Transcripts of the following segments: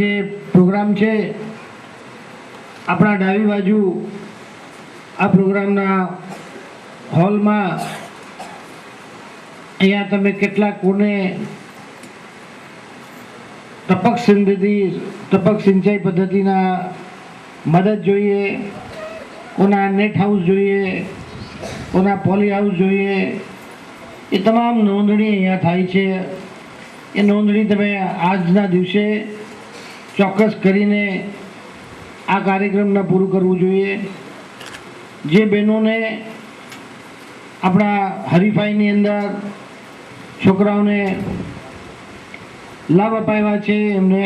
જે પ્રોગ્રામ છે આપણા ડાબી બાજુ આ પ્રોગ્રામના હોલમાં અહીંયા તમે કેટલાક કોને ટપક સિંચાઈ પદ્ધતિના મદદ જોઈએ, કોના નેટ હાઉસ જોઈએ, કોના પોલી હાઉસ જોઈએ, એ તમામ નોંધણી અહીંયા થાય છે। એ નોંધણી તમે આજના દિવસે ચોક્કસ કરીને આ કાર્યક્રમને પૂરું કરવું જોઈએ। જે બહેનોને આપણા હરીફાઈની અંદર છોકરાઓને લાભ અપાવ્યા છે, એમને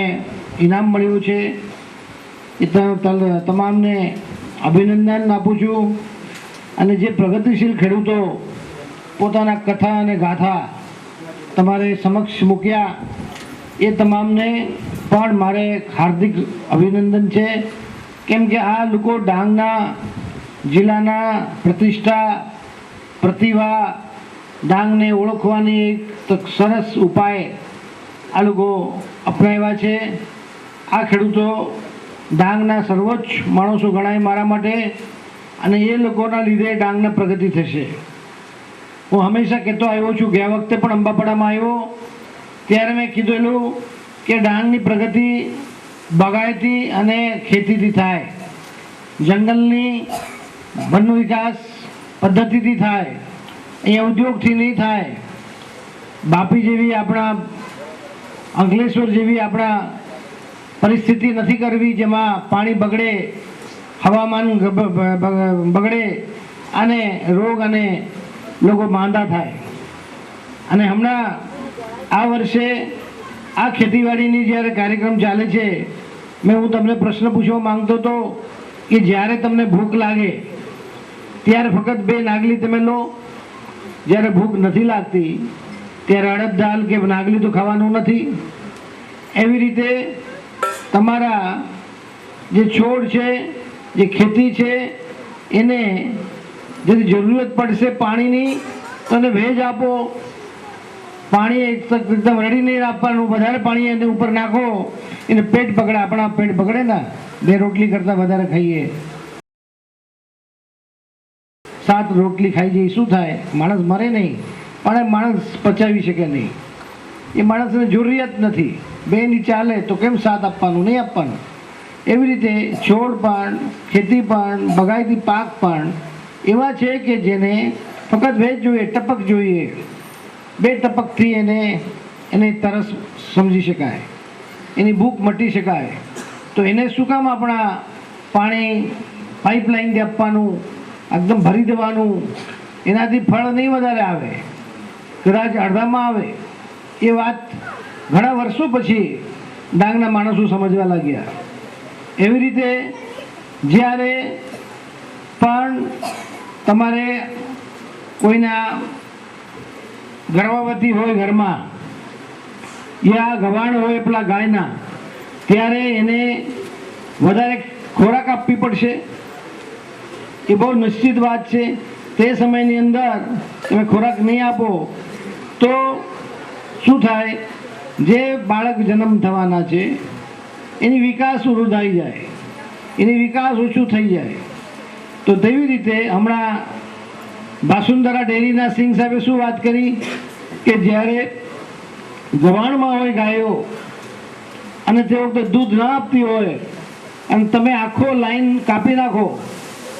ઇનામ મળ્યું છે, એ તમામને અભિનંદન આપું છું। અને જે પ્રગતિશીલ ખેડૂતો પોતાના કથા અને ગાથા તમારે સમક્ષ મૂક્યા એ તમામને પણ મારે હાર્દિક અભિનંદન છે। કેમ કે આ લોકો ડાંગના જિલ્લાના પ્રતિષ્ઠા, પ્રતિભા, ડાંગને ઓળખવાની એક સરસ ઉપાય આ લોકો અપનાવ્યા છે। આ ખેડૂતો ડાંગના સર્વોચ્ચ માણસો ગણાય મારા માટે, અને એ લોકોના લીધે ડાંગને પ્રગતિ થશે। હું હંમેશા કહેતો આવ્યો છું, ગયા વખતે પણ અંબાપડામાં આવ્યો ત્યારે મેં કીધેલું કે ડાંગની પ્રગતિ બાગાયતી અને ખેતીથી થાય, જંગલની વન વિકાસ પદ્ધતિથી થાય, અહીંયા ઉદ્યોગથી નહીં થાય। બાપી જેવી આપણા અંકલેશ્વર જેવી આપણા પરિસ્થિતિ નથી કરવી જેમાં પાણી બગડે, હવામાન બગડે અને રોગ અને લોકો માંદા થાય। અને હમણાં આ વર્ષે આ ખેતીવાડીની જ્યારે કાર્યક્રમ ચાલે છે, હું તમને પ્રશ્ન પૂછવા માંગતો હતો કે જ્યારે તમને ભૂખ લાગે ત્યારે ફક્ત 2 નાગલી તમે લો, જ્યારે ભૂખ નથી લાગતી ત્યારે અડદ દાળ કે નાગલી તો ખાવાનું નથી। એવી રીતે તમારા જે છોડ છે, જે ખેતી છે, એને જેથી જરૂરત પડશે પાણીની તો એને ભેજ આપો। પાણી એકદમ રેડી નહીં આપવાનું, વધારે પાણી એને ઉપર નાખો એને પેટ બગડે, આપણા પેટ બગડે ને, 2 રોટલી કરતાં વધારે ખાઈએ, 7 રોટલી ખાઈ જઈએ શું થાય? માણસ મરે નહીં, પણ એ માણસ પચાવી શકે નહીં, એ માણસને જરૂરિયાત નથી। 2 ની ચાલે તો કેમ 7 આપવાનું? નહીં આપવાનું। એવી રીતે છોડ પણ, ખેતી પણ, બગાયતી પાક પણ એવા છે કે જેને ફક્ત ભેજ જોઈએ, ટપક જોઈએ, 2 ટપકથી એને તરસ સમજી શકાય, એની ભૂખ મટી શકાય। તો એને શું કામ આપણા પાણી પાઇપલાઇનથી આપવાનું, એકદમ ભરી દેવાનું? એનાથી ફળ નહીં વધારે આવે, કદાચ અડધામાં આવે। એ વાત ઘણા વર્ષો પછી ડાંગના માણસો સમજવા લાગ્યા। એવી રીતે જ્યારે પણ તમારે કોઈના ગર્ભવતી હોય ઘરમાં, યા ગવાણ હોય પેલા ગાયના, ત્યારે એને વધારે ખોરાક આપવી પડશે। એ બહુ નિશ્ચિત વાત છે। તે સમયની અંદર તમે ખોરાક નહીં આપો તો શું થાય? જે બાળક જન્મ થવાના છે એની વિકાસ રૂંધાઈ જાય, એની વિકાસ ઓછું થઈ જાય। તો તેવી રીતે હમણાં વાસુંધરા ડેરીના સિંહ સાહેબે શું વાત કરી કે જ્યારે ગવાણમાં હોય ગાયો અને તે વખતે દૂધ ન આપતી હોય અને તમે આખો લાઈન કાપી નાખો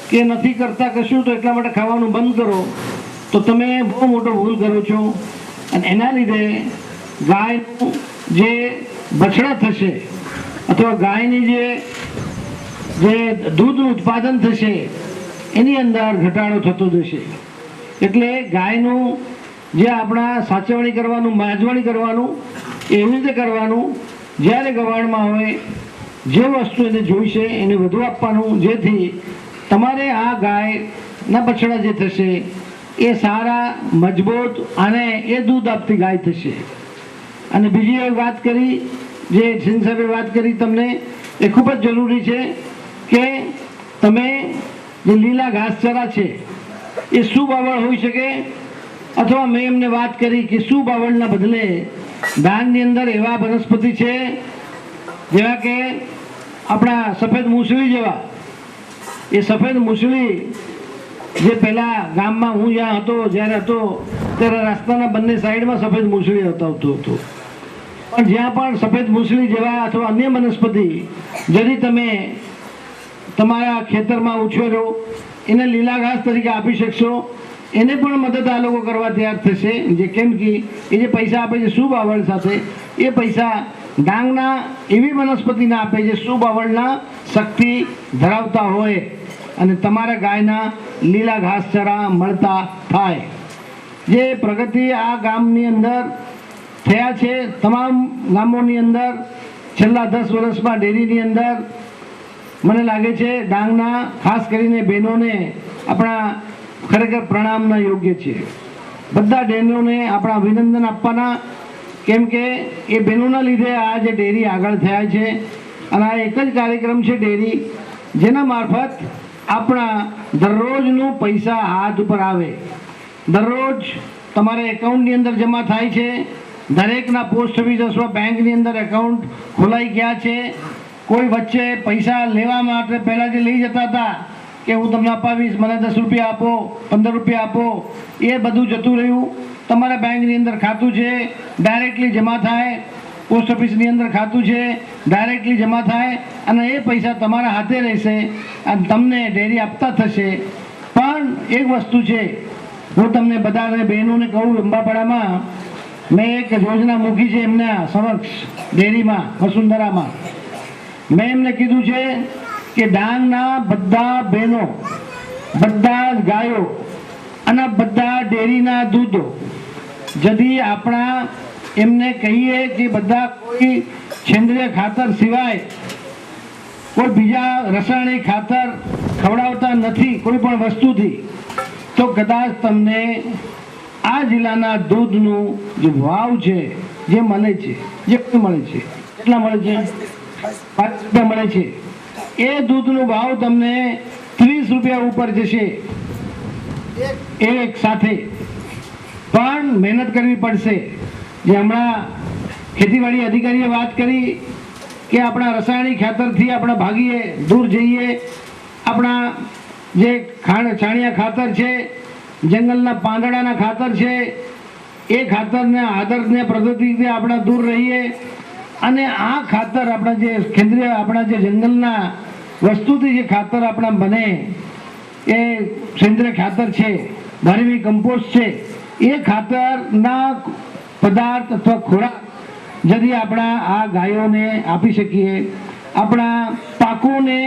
કે નથી કરતા કશું, તો એટલા માટે ખાવાનું બંધ કરો, તો તમે બહુ મોટો ભૂલ કરો છો। અને એના લીધે ગાયનું જે બછડા થશે અથવા ગાયની જે દૂધનું ઉત્પાદન થશે એની અંદર ઘટાડો થતો જશે। એટલે ગાયનું જે આપણા સાચવણી કરવાનું, માજવણી કરવાનું, એવી રીતે કરવાનું, જ્યારે ગવાણમાં હોય જે વસ્તુ એને જોઈશે એને વધુ આપવાનું, જેથી તમારે આ ગાયના બછડા જે થશે એ સારા, મજબૂત અને એ દૂધ આપતી ગાય થશે। અને બીજી એક વાત કરી, જે સિંહ સાહેબે વાત કરી તમને, એ ખૂબ જ જરૂરી છે કે તમે જે લીલા ઘાસચારા છે એ સુબાવળ હોઈ શકે, અથવા મેં એમને વાત કરી કે સુબાવળના બદલે ડાંગની અંદર એવા વનસ્પતિ છે જેવા કે આપણા સફેદ મૂસળી જેવા, એ સફેદ મૂસળી જે પહેલાં ગામમાં હું જ્યાં હતો જ્યારે હતો ત્યારે રસ્તાના બંને સાઈડમાં સફેદ મૂસળી આવતું હતું. પણ જ્યાં પણ સફેદ મૂસળી જેવા અથવા અન્ય વનસ્પતિ যদি તમે તમારા ખેતરમાં ઉછેરો, એને લીલા ઘાસ તરીકે આપી શકશો, એને પણ મદદ આ લોકો કરવા તૈયાર થશે. જે કેમ કે એ જે પૈસા આપે છે શુભ આવડ સાથે, એ પૈસા ડાંગના એવી વનસ્પતિને આપે છે શુભ આવડના શક્તિ ધરાવતા હોય અને તમારા ગાયના લીલા ઘાસચારા મળતા થાય. જે પ્રગતિ આ ગામની અંદર થયા છે, તમામ ગામોની અંદર છેલ્લા 10 વર્ષમાં ડેરીની અંદર મને લાગે છે ડાંગના ખાસ કરીને બહેનોને આપણા ખરેખર પ્રણામના યોગ્ય છે. બધા બહેનોને આપણા અભિનંદન આપવાના, કેમ કે એ બહેનોના લીધે આ જે ડેરી આગળ થયા છે. અને આ એક જ કાર્યક્રમ છે ડેરી, જેના મારફત આપણા દરરોજનું પૈસા હાથ ઉપર આવે. દરરોજ તમારા એકાઉન્ટની અંદર જમા થાય છે. દરેકના પોસ્ટ ઓફિસ અથવા બેંકની અંદર એકાઉન્ટ ખોલાઈ ગયા છે. કોઈ વચ્ચે પૈસા લેવા માટે પહેલાં જે લઈ જતા હતા કે હું તમને અપાવીશ, મને 10 રૂપિયા આપો, 15 રૂપિયા આપો, એ બધું જતું રહ્યું. તમારા બેંકની અંદર ખાતું છે, ડાયરેક્ટલી જમા થાય. પોસ્ટ ઓફિસની અંદર ખાતું છે, ડાયરેક્ટલી જમા થાય અને એ પૈસા તમારા હાથે રહેશે અને તમને ડેરી આપતા થશે. પણ એક વસ્તુ છે, હું તમને બધાને બહેનોને કહું, લંબાપાડામાં મેં એક યોજના મૂકી છે એમના સમક્ષ ડેરીમાં વસુંધરામાં. મેં એમને કીધું છે કે ડાંગના બધા બહેનો, બધા જ ગાયો અને બધા ડેરીના દૂધો যদি આપણા એમને કહીએ કે બધા કોઈ સેન્દ્રિય ખાતર સિવાય કોઈ બીજા રાસાયણિક ખાતર ખવડાવતા નથી કોઈ પણ વસ્તુથી, તો કદાચ તમને આ જિલ્લાના દૂધનું જે ભાવ છે જે મળે છે, જે મળે છે, કેટલા મળે છે? 5 રૂપિયા મળે છે. એ દૂધનો ભાવ તમને 30 રૂપિયા ઉપર જશે એક સાથે. પણ મહેનત કરવી પડશે. જે હમણાં ખેતીવાડી અધિકારીએ વાત કરી કે આપણા રાસાયણિક ખાતરથી આપણે ભાગીએ, દૂર જઈએ. આપણા જે છાણિયા ખાતર છે, જંગલના પાંદડાના ખાતર છે, એ ખાતરને આદર્શને પદ્ધતિથી આપણે દૂર રહીએ અને આ ખાતર આપણા જે કેન્દ્રીય આપણા જે જંગલના વસ્તુથી જે ખાતર આપણા બને એ સેન્દ્રિય ખાતર છે, વર્મી કમ્પોસ્ટ છે, એ ખાતરના પદાર્થ અથવા ખોરાક যদি આપણા આ ગાયોને આપી શકીએ, આપણા પાકોને